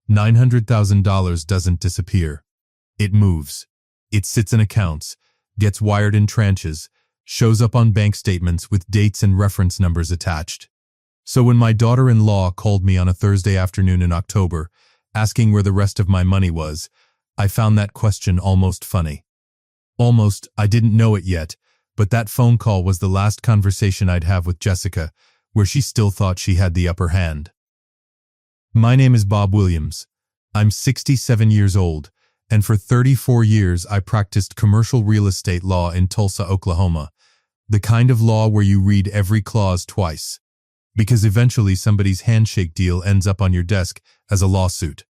$900,000 doesn't disappear. It moves. It sits in accounts, gets wired in tranches, shows up on bank statements with dates and reference numbers attached. So when my daughter-in-law called me on a Thursday afternoon in October, asking where the rest of my money was, I found that question almost funny. Almost, I didn't know it yet, but that phone call was the last conversation I'd have with Jessica, where she still thought she had the upper hand. My name is Bob Williams. I'm 67 years old, and for 34 years I practiced commercial real estate law in Tulsa, Oklahoma, the kind of law where you read every clause twice, because eventually somebody's handshake deal ends up on your desk as a lawsuit.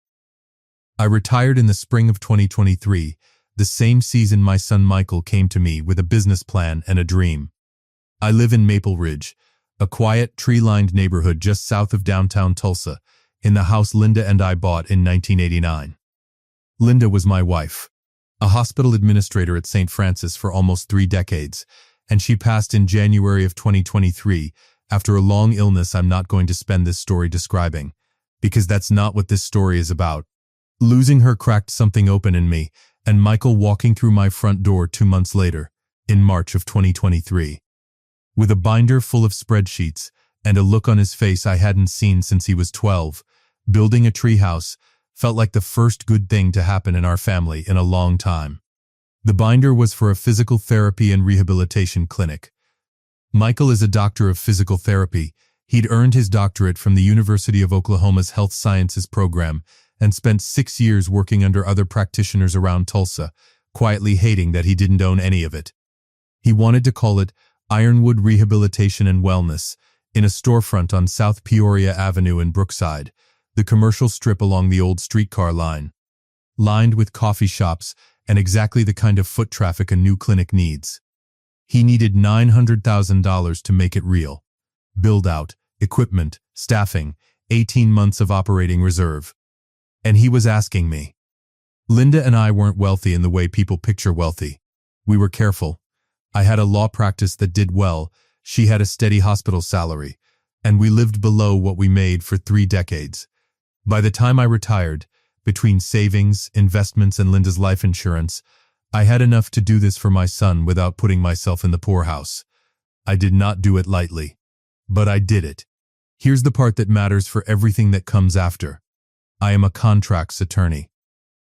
I retired in the spring of 2023, the same season my son Michael came to me with a business plan and a dream. I live in Maple Ridge, a quiet, tree-lined neighborhood just south of downtown Tulsa, in the house Linda and I bought in 1989. Linda was my wife, a hospital administrator at St. Francis for almost 3 decades, and she passed in January of 2023 after a long illness I'm not going to spend this story describing, because that's not what this story is about. Losing her cracked something open in me, and Michael walking through my front door 2 months later, in March of 2023. With a binder full of spreadsheets and a look on his face I hadn't seen since he was 12, building a treehouse felt like the first good thing to happen in our family in a long time. The binder was for a physical therapy and rehabilitation clinic. Michael is a doctor of physical therapy. He'd earned his doctorate from the University of Oklahoma's Health Sciences program and spent 6 years working under other practitioners around Tulsa, quietly hating that he didn't own any of it. He wanted to call it Ironwood Rehabilitation and Wellness, in a storefront on South Peoria Avenue in Brookside, the commercial strip along the old streetcar line, lined with coffee shops and exactly the kind of foot traffic a new clinic needs. He needed $900,000 to make it real. Build out, equipment, staffing, 18 months of operating reserve. And he was asking me. Linda and I weren't wealthy in the way people picture wealthy. We were careful. I had a law practice that did well, she had a steady hospital salary, and we lived below what we made for 3 decades. By the time I retired, between savings, investments, and Linda's life insurance, I had enough to do this for my son without putting myself in the poorhouse. I did not do it lightly, but I did it. Here's the part that matters for everything that comes after. I am a contracts attorney.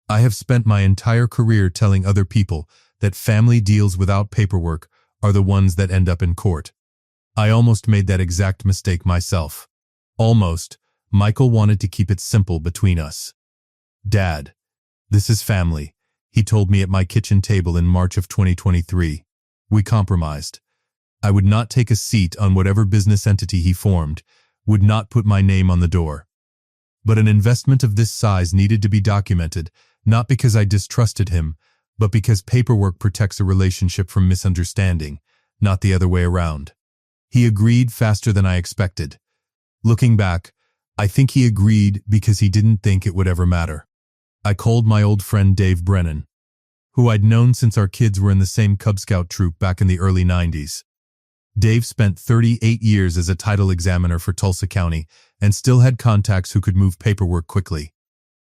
I have spent my entire career telling other people that family deals without paperwork are the ones that end up in court. I almost made that exact mistake myself. Almost. Michael wanted to keep it simple between us. Dad, this is family, he told me at my kitchen table in March of 2023. We compromised. I would not take a seat on whatever business entity he formed, would not put my name on the door. But an investment of this size needed to be documented, not because I distrusted him, but because paperwork protects a relationship from misunderstanding, not the other way around. He agreed faster than I expected. Looking back, I think he agreed because he didn't think it would ever matter. I called my old friend Dave Brennan, who I'd known since our kids were in the same Cub Scout troop back in the early 90s. Dave spent 38 years as a title examiner for Tulsa County and still had contacts who could move paperwork quickly.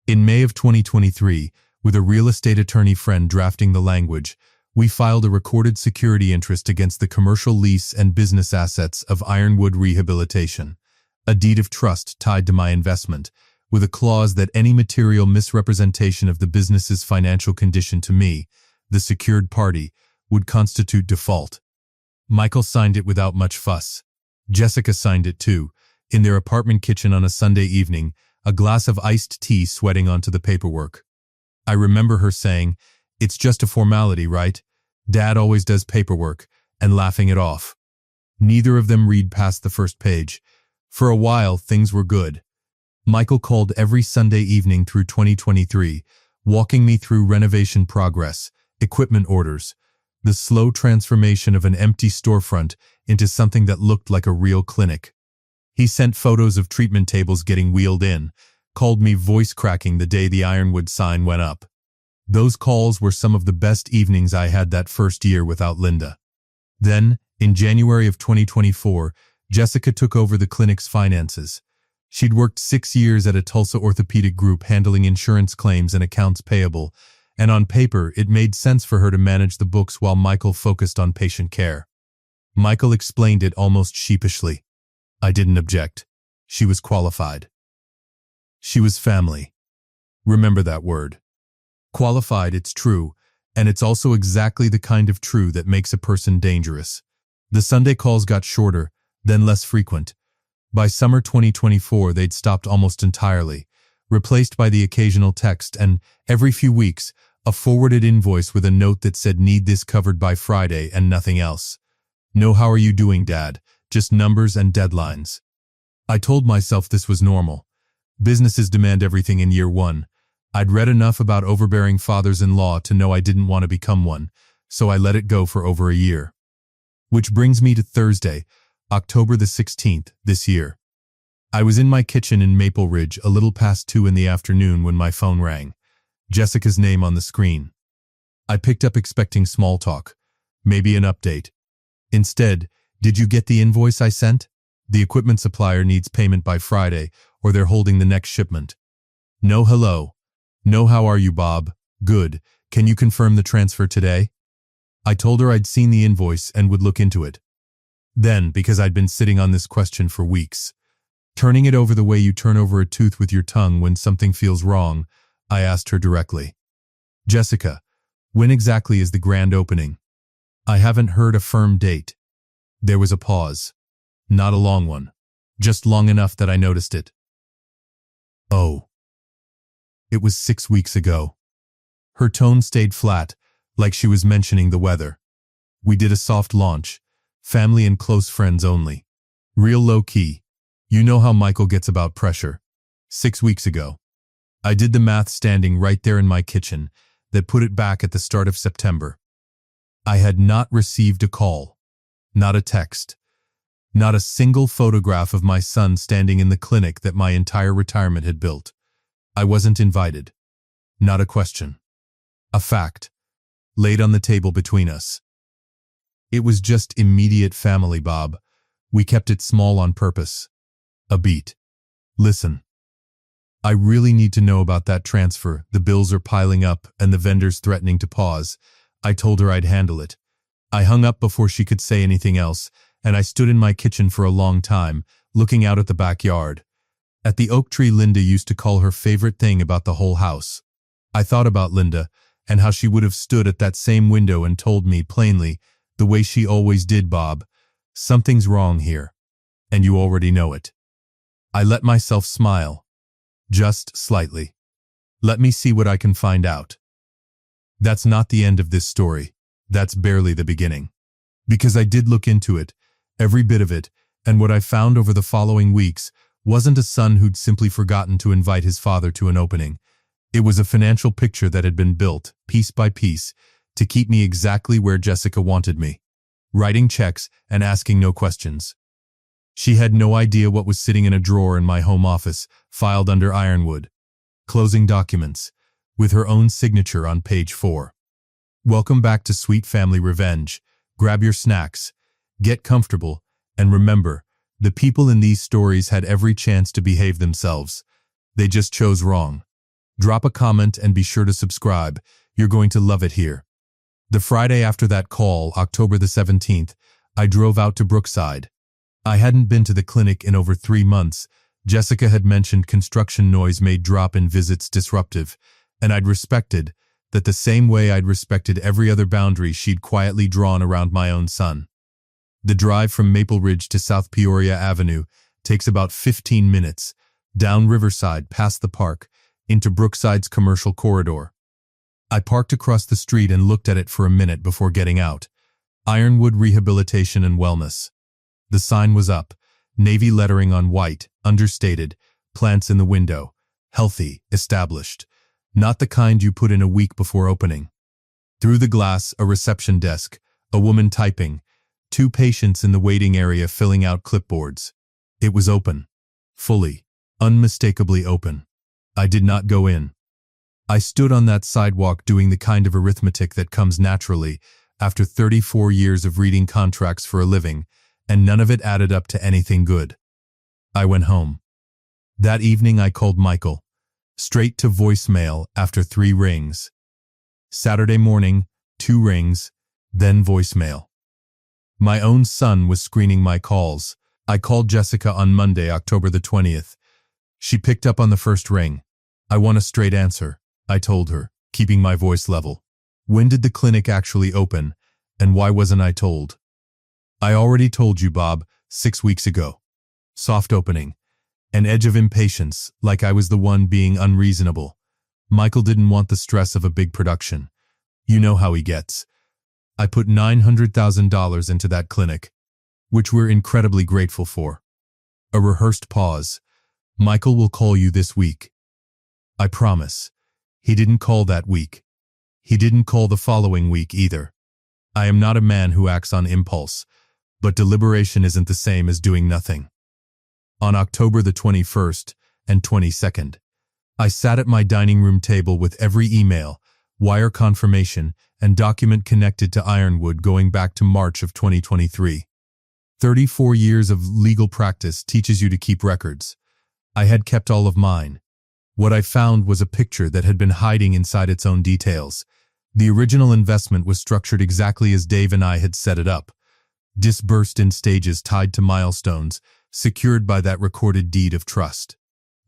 In May of 2023, with a real estate attorney friend drafting the language, we filed a recorded security interest against the commercial lease and business assets of Ironwood Rehabilitation, a deed of trust tied to my investment, with a clause that any material misrepresentation of the business's financial condition to me, the secured party, would constitute default. Michael signed it without much fuss. Jessica signed it too, in their apartment kitchen on a Sunday evening, a glass of iced tea sweating onto the paperwork. I remember her saying, "It's just a formality, right? Dad always does paperwork," and laughing it off. Neither of them read past the first page. For a while, things were good. Michael called every Sunday evening through 2023, walking me through renovation progress, equipment orders, the slow transformation of an empty storefront into something that looked like a real clinic. He sent photos of treatment tables getting wheeled in, called me voice cracking the day the Ironwood sign went up. Those calls were some of the best evenings I had that first year without Linda. Then, in January of 2024, Jessica took over the clinic's finances. She'd worked 6 years at a Tulsa orthopedic group handling insurance claims and accounts payable, and on paper it made sense for her to manage the books while Michael focused on patient care. Michael explained it almost sheepishly. I didn't object. She was qualified. She was family. Remember that word. Qualified, it's true, and it's also exactly the kind of true that makes a person dangerous. The Sunday calls got shorter, then less frequent. By summer 2024, they'd stopped almost entirely, replaced by the occasional text and, every few weeks, a forwarded invoice with a note that said need this covered by Friday and nothing else. No how are you doing, Dad, just numbers and deadlines. I told myself this was normal. Businesses demand everything in year one. I'd read enough about overbearing fathers-in-law to know I didn't want to become one, so I let it go for over a year. Which brings me to Thursday, October the 16th, this year. I was in my kitchen in Maple Ridge a little past 2 in the afternoon when my phone rang. Jessica's name on the screen. I picked up expecting small talk, maybe an update. Instead, did you get the invoice I sent? The equipment supplier needs payment by Friday, or they're holding the next shipment. No hello. No how are you, Bob? Good. Can you confirm the transfer today? I told her I'd seen the invoice and would look into it. Then, because I'd been sitting on this question for weeks, turning it over the way you turn over a tooth with your tongue when something feels wrong, I asked her directly. Jessica, when exactly is the grand opening? I haven't heard a firm date. There was a pause. Not a long one. Just long enough that I noticed it. Oh. It was 6 weeks ago. Her tone stayed flat, like she was mentioning the weather. We did a soft launch. Family and close friends only. Real low-key. You know how Michael gets about pressure. 6 weeks ago. I did the math standing right there in my kitchen that put it back at the start of September. I had not received a call. Not a text. Not a single photograph of my son standing in the clinic that my entire retirement had built. I wasn't invited. Not a question. A fact. Laid on the table between us. It was just immediate family, Bob. We kept it small on purpose. A beat. Listen. I really need to know about that transfer. The bills are piling up and the vendor's threatening to pause. I told her I'd handle it. I hung up before she could say anything else, and I stood in my kitchen for a long time, looking out at the backyard. At the oak tree Linda used to call her favorite thing about the whole house. I thought about Linda and how she would have stood at that same window and told me plainly, the way she always did, Bob, something's wrong here, and you already know it. I let myself smile. Just slightly. Let me see what I can find out. That's not the end of this story. That's barely the beginning. Because I did look into it, every bit of it, and what I found over the following weeks wasn't a son who'd simply forgotten to invite his father to an opening. It was a financial picture that had been built, piece by piece, to keep me exactly where Jessica wanted me, writing checks and asking no questions. She had no idea what was sitting in a drawer in my home office, filed under ironwood. Closing documents, with her own signature on page 4. Welcome back to Sweet Family Revenge. Grab your snacks, get comfortable, and remember, the people in these stories had every chance to behave themselves. They just chose wrong. Drop a comment and be sure to subscribe. You're going to love it here. The Friday after that call, October the 17th, I drove out to Brookside. I hadn't been to the clinic in over 3 months. Jessica had mentioned construction noise made drop-in visits disruptive, and I'd respected that the same way I'd respected every other boundary she'd quietly drawn around my own son. The drive from Maple Ridge to South Peoria Avenue takes about 15 minutes, down Riverside past the park, into Brookside's commercial corridor. I parked across the street and looked at it for a minute before getting out. Ironwood Rehabilitation and Wellness. The sign was up, navy lettering on white, understated, plants in the window, healthy, established. Not the kind you put in a week before opening. Through the glass, a reception desk, a woman typing, 2 patients in the waiting area filling out clipboards. It was open. Fully, unmistakably open. I did not go in. I stood on that sidewalk doing the kind of arithmetic that comes naturally after 34 years of reading contracts for a living, and none of it added up to anything good. I went home. That evening I called Michael, straight to voicemail after 3 rings. Saturday morning, 2 rings, then voicemail. My own son was screening my calls. I called Jessica on Monday, October the 20th. She picked up on the first ring. I want a straight answer, I told her, keeping my voice level. When did the clinic actually open, and why wasn't I told? I already told you, Bob, 6 weeks ago. Soft opening. An edge of impatience, like I was the one being unreasonable. Michael didn't want the stress of a big production. You know how he gets. I put $900,000 into that clinic, which we're incredibly grateful for. A rehearsed pause. Michael will call you this week. I promise. He didn't call that week. He didn't call the following week either. I am not a man who acts on impulse, but deliberation isn't the same as doing nothing. On October the 21st and 22nd, I sat at my dining room table with every email, wire confirmation, and document connected to Ironwood going back to March of 2023. 34 years of legal practice teaches you to keep records. I had kept all of mine. What I found was a picture that had been hiding inside its own details. The original investment was structured exactly as Dave and I had set it up. Disbursed in stages tied to milestones, secured by that recorded deed of trust.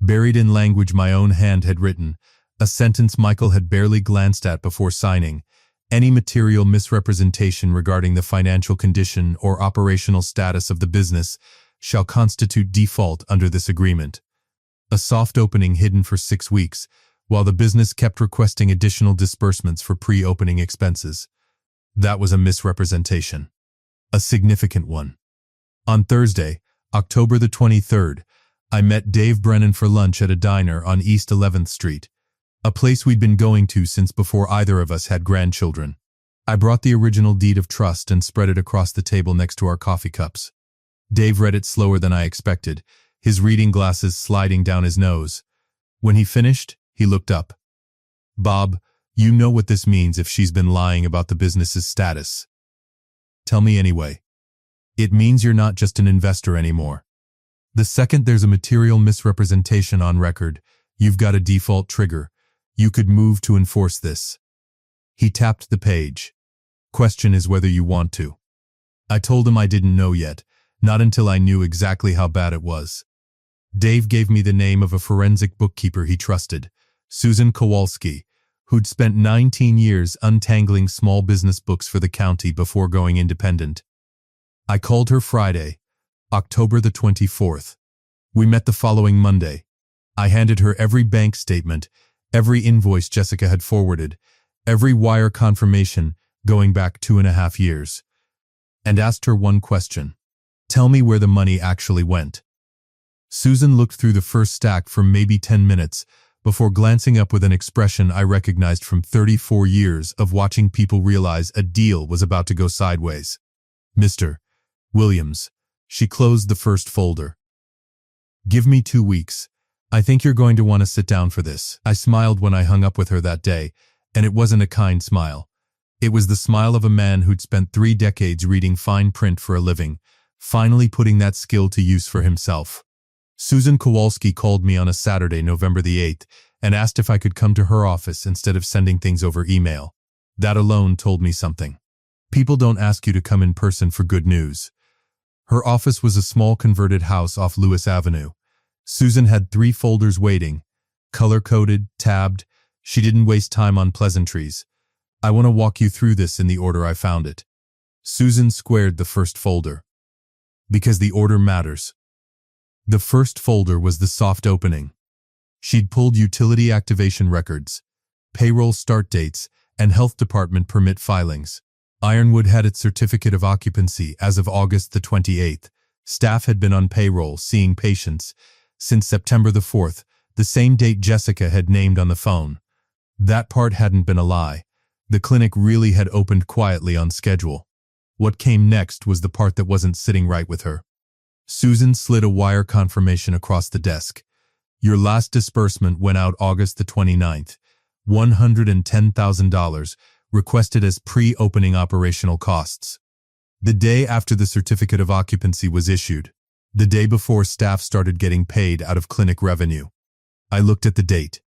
Buried in language my own hand had written, a sentence Michael had barely glanced at before signing. Any material misrepresentation regarding the financial condition or operational status of the business shall constitute default under this agreement. A soft opening hidden for 6 weeks, while the business kept requesting additional disbursements for pre-opening expenses. That was a misrepresentation. A significant one. On Thursday, October the 23rd, I met Dave Brennan for lunch at a diner on East 11th Street, a place we'd been going to since before either of us had grandchildren. I brought the original deed of trust and spread it across the table next to our coffee cups. Dave read it slower than I expected, his reading glasses sliding down his nose. When he finished, he looked up. Bob, you know what this means if she's been lying about the business's status. Tell me anyway. It means you're not just an investor anymore. The second there's a material misrepresentation on record, you've got a default trigger. You could move to enforce this. He tapped the page. Question is whether you want to. I told him I didn't know yet, not until I knew exactly how bad it was. Dave gave me the name of a forensic bookkeeper he trusted, Susan Kowalski, who'd spent 19 years untangling small business books for the county before going independent. I called her Friday, October the 24th. We met the following Monday. I handed her every bank statement, every invoice Jessica had forwarded, every wire confirmation going back 2.5 years, and asked her one question. Tell me where the money actually went. Susan looked through the first stack for maybe 10 minutes before glancing up with an expression I recognized from 34 years of watching people realize a deal was about to go sideways. Mr. Williams. She closed the first folder. Give me 2 weeks. I think you're going to want to sit down for this. I smiled when I hung up with her that day, and it wasn't a kind smile. It was the smile of a man who'd spent 3 decades reading fine print for a living, finally putting that skill to use for himself. Susan Kowalski called me on a Saturday, November the 8th, and asked if I could come to her office instead of sending things over email. That alone told me something. People don't ask you to come in person for good news. Her office was a small converted house off Lewis Avenue. Susan had 3 folders waiting, color-coded, tabbed. She didn't waste time on pleasantries. I want to walk you through this in the order I found it. Susan squared the first folder. Because the order matters. The first folder was the soft opening. She'd pulled utility activation records, payroll start dates, and health department permit filings. Ironwood had its certificate of occupancy as of August the 28th. Staff had been on payroll, seeing patients, since September the 4th, the same date Jessica had named on the phone. That part hadn't been a lie. The clinic really had opened quietly on schedule. What came next was the part that wasn't sitting right with her. Susan slid a wire confirmation across the desk. Your last disbursement went out August the 29th. $110,000 requested as pre-opening operational costs. The day after the certificate of occupancy was issued. The day before staff started getting paid out of clinic revenue. I looked at the date.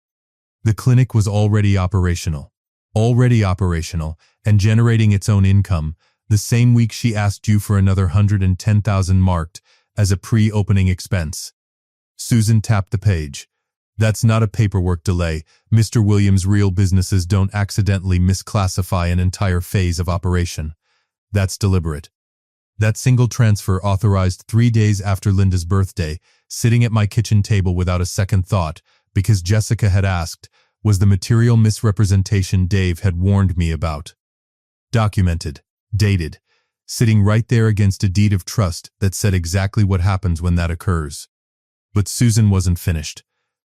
The clinic was already operational, and generating its own income. The same week she asked you for another $110,000 marked as a pre-opening expense. Susan tapped the page. That's not a paperwork delay. Mr. Williams' real businesses don't accidentally misclassify an entire phase of operation. That's deliberate. That single transfer authorized 3 days after Linda's birthday, sitting at my kitchen table without a second thought, because Jessica had asked, was the material misrepresentation Dave had warned me about. Documented, dated, sitting right there against a deed of trust that said exactly what happens when that occurs. But Susan wasn't finished.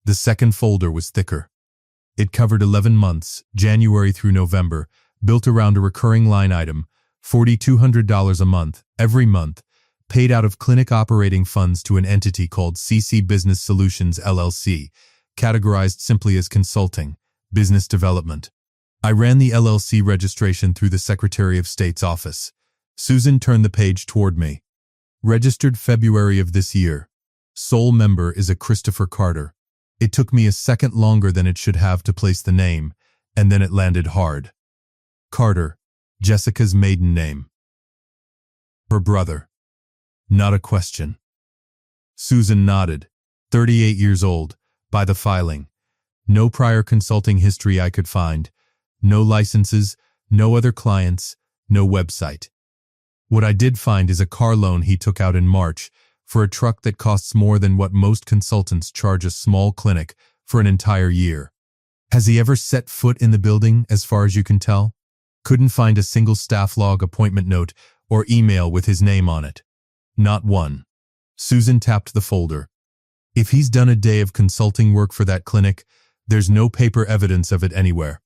The second folder was thicker. It covered 11 months, January through November, built around a recurring line item, $4,200 a month, every month, paid out of clinic operating funds to an entity called CC Business Solutions LLC, categorized simply as consulting, business development. I ran the LLC registration through the Secretary of State's office. Susan turned the page toward me. Registered February of this year. Sole member is a Christopher Carter. It took me a second longer than it should have to place the name, and then it landed hard. Carter, Jessica's maiden name. Her brother. Not a question. Susan nodded. 38 years old, by the filing. No prior consulting history I could find. No licenses, no other clients, no website. What I did find is a car loan he took out in March for a truck that costs more than what most consultants charge a small clinic for an entire year. Has he ever set foot in the building, as far as you can tell? Couldn't find a single staff log, appointment note, or email with his name on it. Not one. Susan tapped the folder. If he's done a day of consulting work for that clinic, there's no paper evidence of it anywhere.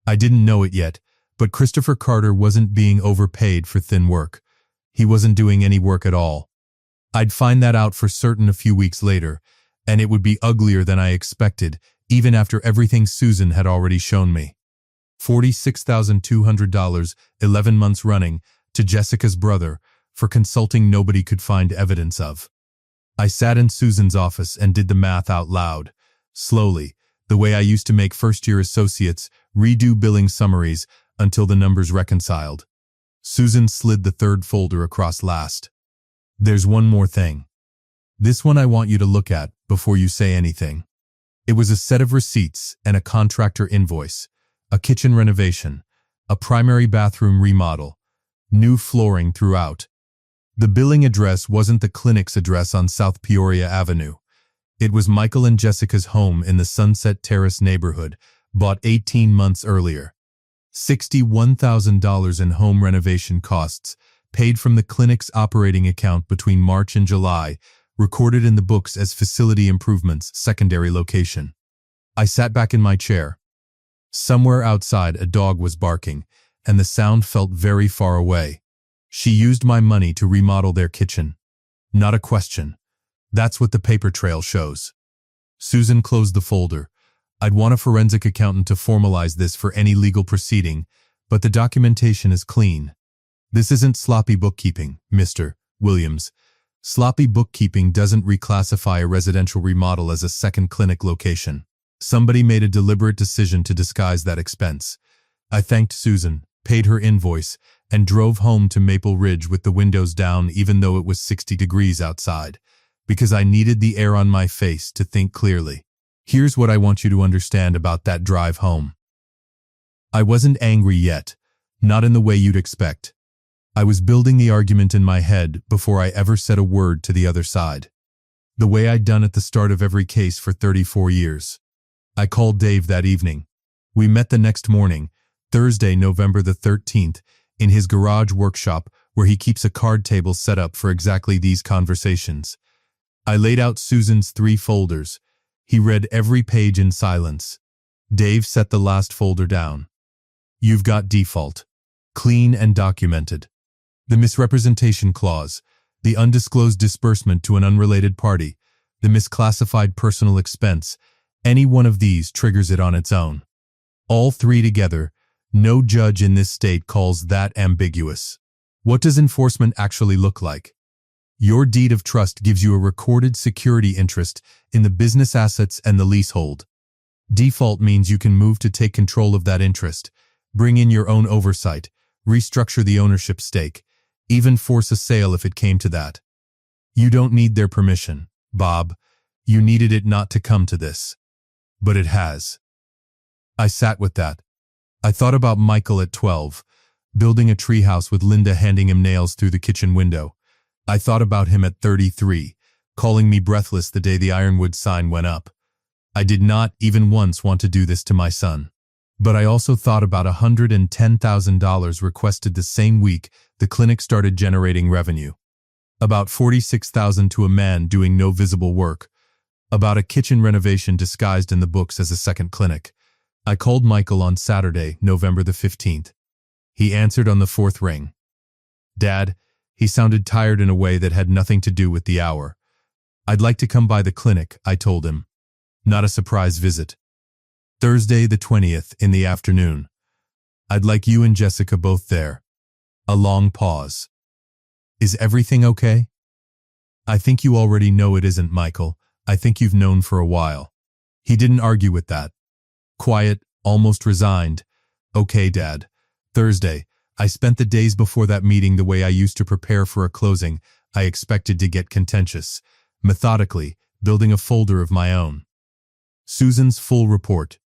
I didn't know it yet, but Christopher Carter wasn't being overpaid for thin work. He wasn't doing any work at all. I'd find that out for certain a few weeks later, and it would be uglier than I expected, even after everything Susan had already shown me. $46,200, 11 months running, to Jessica's brother, for consulting nobody could find evidence of. I sat in Susan's office and did the math out loud, slowly, the way I used to make first-year associates redo billing summaries until the numbers reconciled. Susan slid the third folder across last. There's one more thing. This one I want you to look at before you say anything. It was a set of receipts and a contractor invoice, a kitchen renovation, a primary bathroom remodel, new flooring throughout. The billing address wasn't the clinic's address on South Peoria Avenue. It was Michael and Jessica's home in the Sunset Terrace neighborhood, bought 18 months earlier. $61,000 in home renovation costs, paid from the clinic's operating account between March and July, recorded in the books as facility improvements, secondary location. I sat back in my chair. Somewhere outside, a dog was barking, and the sound felt very far away. She used my money to remodel their kitchen. Not a question. That's what the paper trail shows. Susan closed the folder. I'd want a forensic accountant to formalize this for any legal proceeding, but the documentation is clean. This isn't sloppy bookkeeping, Mr. Williams. Sloppy bookkeeping doesn't reclassify a residential remodel as a second clinic location. Somebody made a deliberate decision to disguise that expense. I thanked Susan, paid her invoice, and drove home to Maple Ridge with the windows down even though it was 60 degrees outside, because I needed the air on my face to think clearly. Here's what I want you to understand about that drive home. I wasn't angry yet, not in the way you'd expect. I was building the argument in my head before I ever said a word to the other side. The way I'd done at the start of every case for 34 years. I called Dave that evening. We met the next morning, Thursday, November the 13th, in his garage workshop where he keeps a card table set up for exactly these conversations. I laid out Susan's 3 folders. He read every page in silence. Dave set the last folder down. You've got default. Clean and documented. The misrepresentation clause, the undisclosed disbursement to an unrelated party, the misclassified personal expense, any one of these triggers it on its own. All 3 together, no judge in this state calls that ambiguous. What does enforcement actually look like? Your deed of trust gives you a recorded security interest in the business assets and the leasehold. Default means you can move to take control of that interest, bring in your own oversight, restructure the ownership stake, even force a sale if it came to that. You don't need their permission, Bob. You needed it not to come to this. But it has. I sat with that. I thought about Michael at 12, building a treehouse with Linda handing him nails through the kitchen window. I thought about him at 33, calling me breathless the day the Ironwood sign went up. I did not even once want to do this to my son. But I also thought about $110,000 requested the same week the clinic started generating revenue. About $46,000 to a man doing no visible work. About a kitchen renovation disguised in the books as a second clinic. I called Michael on Saturday, November the 15th. He answered on the fourth ring. Dad, he sounded tired in a way that had nothing to do with the hour. I'd like to come by the clinic, I told him. Not a surprise visit. Thursday the 20th in the afternoon. I'd like you and Jessica both there. A long pause. Is everything okay? I think you already know it isn't, Michael. I think you've known for a while. He didn't argue with that. Quiet, almost resigned. Okay, Dad. Thursday. I spent the days before that meeting the way I used to prepare for a closing. I expected to get contentious. Methodically, building a folder of my own. Susan's full report.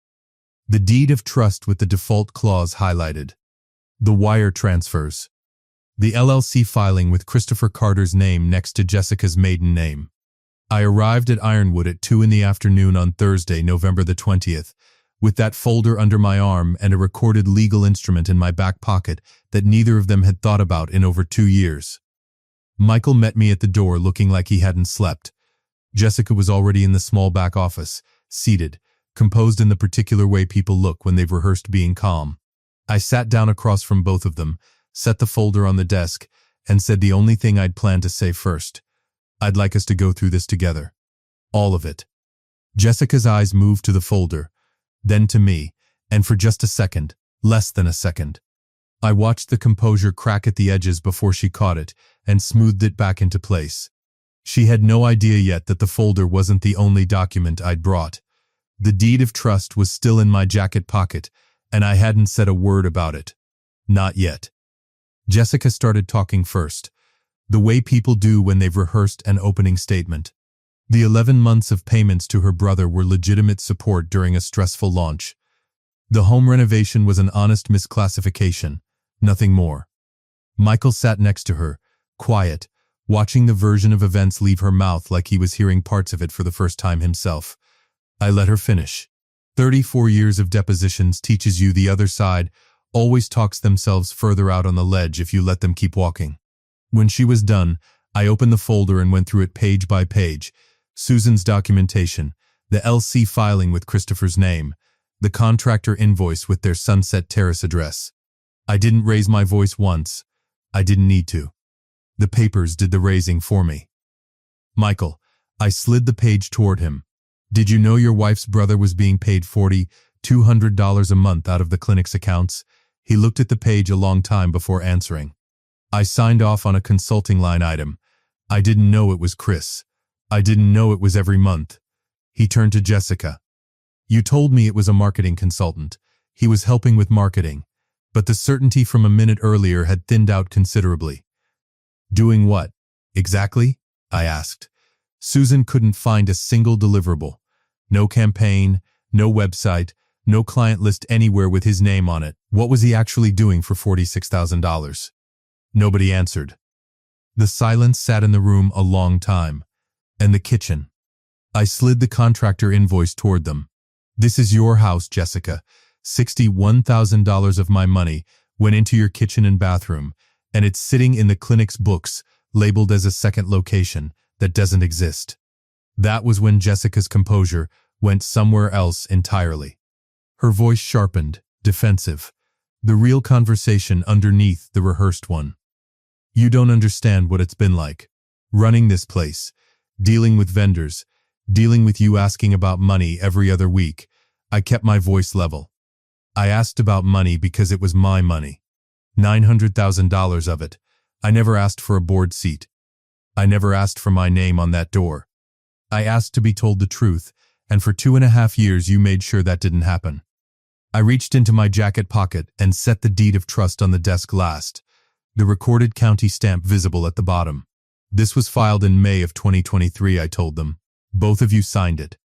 The deed of trust with the default clause highlighted. The wire transfers. The LLC filing with Christopher Carter's name next to Jessica's maiden name. I arrived at Ironwood at 2 in the afternoon on Thursday, November the 20th, with that folder under my arm and a recorded legal instrument in my back pocket that neither of them had thought about in over 2 years. Michael met me at the door looking like he hadn't slept. Jessica was already in the small back office, seated, composed in the particular way people look when they've rehearsed being calm. I sat down across from both of them, set the folder on the desk, and said the only thing I'd planned to say first. I'd like us to go through this together. All of it. Jessica's eyes moved to the folder, then to me, and for just a second, less than a second. I watched the composure crack at the edges before she caught it and smoothed it back into place. She had no idea yet that the folder wasn't the only document I'd brought. The deed of trust was still in my jacket pocket, and I hadn't said a word about it. Not yet. Jessica started talking first, the way people do when they've rehearsed an opening statement. The 11 months of payments to her brother were legitimate support during a stressful launch. The home renovation was an honest misclassification, nothing more. Michael sat next to her, quiet, watching the version of events leave her mouth like he was hearing parts of it for the first time himself. I let her finish. 34 years of depositions teaches you the other side always talks themselves further out on the ledge if you let them keep walking. When she was done, I opened the folder and went through it page by page. Susan's documentation, the LC filing with Christopher's name, the contractor invoice with their Sunset Terrace address. I didn't raise my voice once. I didn't need to. The papers did the raising for me. Michael, I slid the page toward him. Did you know your wife's brother was being paid $4,200 a month out of the clinic's accounts? He looked at the page a long time before answering. I signed off on a consulting line item. I didn't know it was Chris. I didn't know it was every month. He turned to Jessica. You told me it was a marketing consultant. He was helping with marketing. But the certainty from a minute earlier had thinned out considerably. Doing what? Exactly? I asked. Susan couldn't find a single deliverable. No campaign, no website, no client list anywhere with his name on it. What was he actually doing for $46,000? Nobody answered. The silence sat in the room a long time. And the kitchen. I slid the contractor invoice toward them. This is your house, Jessica. $61,000 of my money went into your kitchen and bathroom, and it's sitting in the clinic's books, labeled as a second location that doesn't exist. That was when Jessica's composure went somewhere else entirely. Her voice sharpened, defensive, the real conversation underneath the rehearsed one. You don't understand what it's been like. Running this place, dealing with vendors, dealing with you asking about money every other week. I kept my voice level. I asked about money because it was my money. $900,000 of it. I never asked for a board seat. I never asked for my name on that door. I asked to be told the truth, and for 2.5 years you made sure that didn't happen. I reached into my jacket pocket and set the deed of trust on the desk last, the recorded county stamp visible at the bottom. This was filed in May of 2023, I told them. Both of you signed it.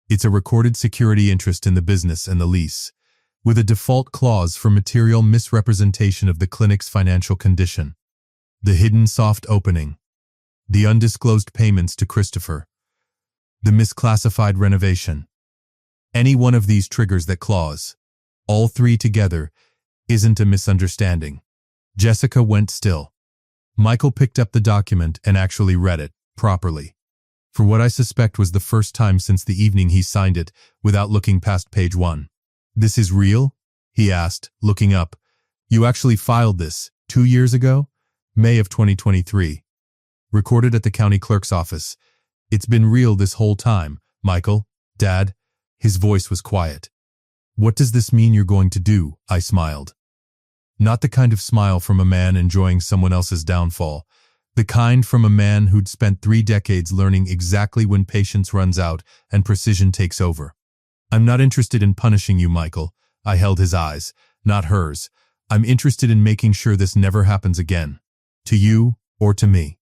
It's a recorded security interest in the business and the lease, with a default clause for material misrepresentation of the clinic's financial condition. The hidden soft opening, the undisclosed payments to Christopher, the misclassified renovation. Any one of these triggers that clause, all three together, isn't a misunderstanding. Jessica went still. Michael picked up the document and actually read it properly. For what I suspect was the first time since the evening he signed it without looking past page 1. "This is real?" he asked, looking up. "You actually filed this 2 years ago?" "May of 2023. Recorded at the county clerk's office. It's been real this whole time, Michael." "Dad?" His voice was quiet. "What does this mean you're going to do?" I smiled. Not the kind of smile from a man enjoying someone else's downfall. The kind from a man who'd spent 3 decades learning exactly when patience runs out and precision takes over. "I'm not interested in punishing you, Michael." I held his eyes, not hers. "I'm interested in making sure this never happens again. To you or to me.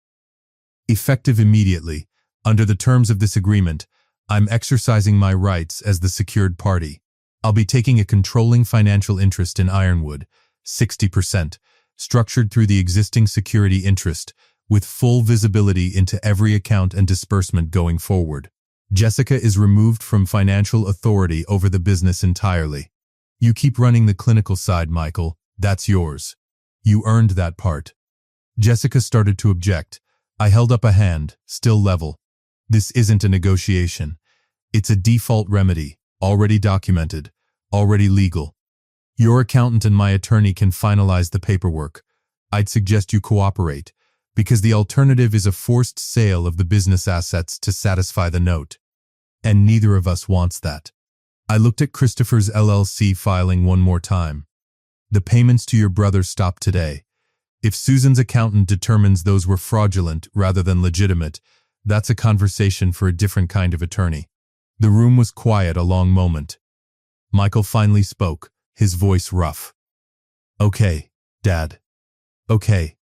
Effective immediately, under the terms of this agreement, I'm exercising my rights as the secured party. I'll be taking a controlling financial interest in Ironwood, 60%, structured through the existing security interest, with full visibility into every account and disbursement going forward. Jessica is removed from financial authority over the business entirely. You keep running the clinical side, Michael. That's yours. You earned that part." Jessica started to object. I held up a hand, still level. "This isn't a negotiation. It's a default remedy, already documented, already legal. Your accountant and my attorney can finalize the paperwork. I'd suggest you cooperate, because the alternative is a forced sale of the business assets to satisfy the note. And neither of us wants that." I looked at Christopher's LLC filing one more time. "The payments to your brother stopped today. If Susan's accountant determines those were fraudulent rather than legitimate, that's a conversation for a different kind of attorney." The room was quiet a long moment. Michael finally spoke, his voice rough. "Okay, Dad. Okay."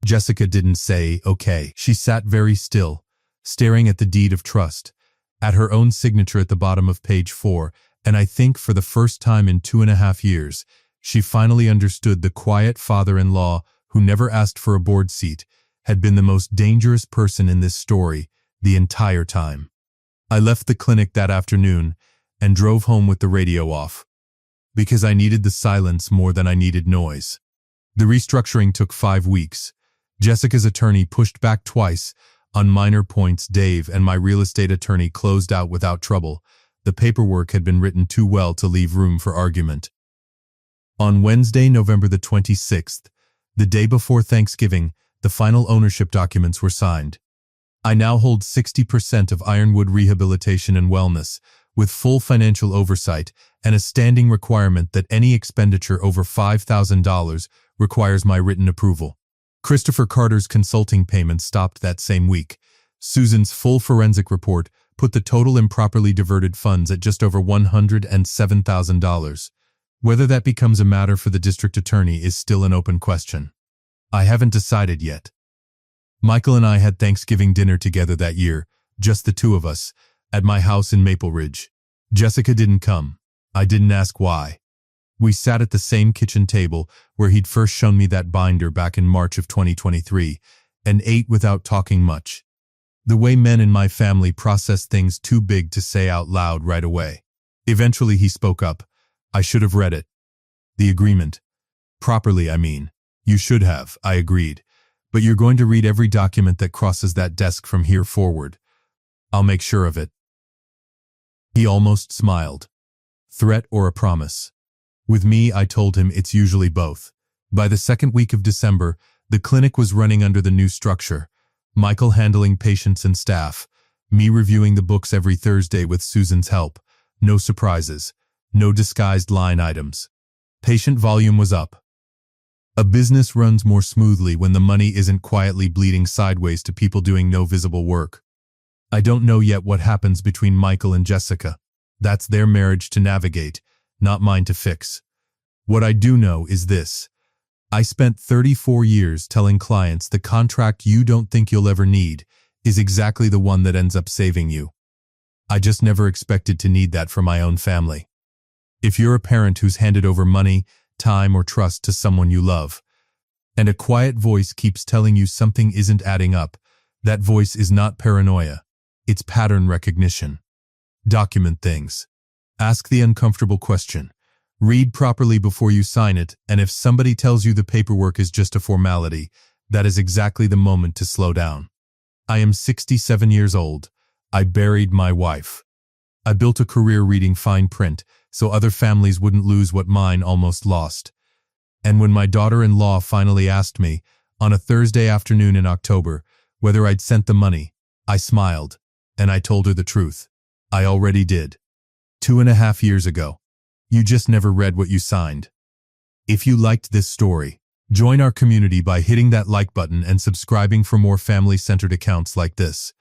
Jessica didn't say okay. She sat very still, staring at the deed of trust, at her own signature at the bottom of page 4, and I think for the first time in 2.5 years, she finally understood the quiet father-in-law who never asked for a board seat had been the most dangerous person in this story the entire time. I left the clinic that afternoon and drove home with the radio off, because I needed the silence more than I needed noise. The restructuring took 5 weeks. Jessica's attorney pushed back twice. On minor points, Dave and my real estate attorney closed out without trouble. The paperwork had been written too well to leave room for argument. On Wednesday, November the 26th, the day before Thanksgiving, the final ownership documents were signed. I now hold 60% of Ironwood Rehabilitation and Wellness, with full financial oversight and a standing requirement that any expenditure over $5,000 requires my written approval. Christopher Carter's consulting payments stopped that same week. Susan's full forensic report put the total improperly diverted funds at just over $107,000. Whether that becomes a matter for the district attorney is still an open question. I haven't decided yet. Michael and I had Thanksgiving dinner together that year, just the two of us, at my house in Maple Ridge. Jessica didn't come. I didn't ask why. We sat at the same kitchen table where he'd first shown me that binder back in March of 2023, and ate without talking much. The way men in my family process things too big to say out loud right away. Eventually he spoke up. "I should have read it. The agreement. Properly, I mean. You should have," I agreed. "But you're going to read every document that crosses that desk from here forward. I'll make sure of it." He almost smiled. Threat or a promise? With me, I told him it's usually both. By the second week of December, the clinic was running under the new structure. Michael handling patients and staff, me reviewing the books every Thursday with Susan's help. No surprises. No disguised line items. Patient volume was up. A business runs more smoothly when the money isn't quietly bleeding sideways to people doing no visible work. I don't know yet what happens between Michael and Jessica. That's their marriage to navigate, not mine to fix. What I do know is this. I spent 34 years telling clients the contract you don't think you'll ever need is exactly the one that ends up saving you. I just never expected to need that for my own family. If you're a parent who's handed over money, time, or trust to someone you love, and a quiet voice keeps telling you something isn't adding up, that voice is not paranoia. It's pattern recognition. Document things. Ask the uncomfortable question. Read properly before you sign it, and if somebody tells you the paperwork is just a formality, that is exactly the moment to slow down. I am 67 years old. I buried my wife. I built a career reading fine print so other families wouldn't lose what mine almost lost. And when my daughter-in-law finally asked me, on a Thursday afternoon in October, whether I'd sent the money, I smiled, and I told her the truth. I already did. 2.5 years ago. You just never read what you signed. If you liked this story, join our community by hitting that like button and subscribing for more family-centered accounts like this.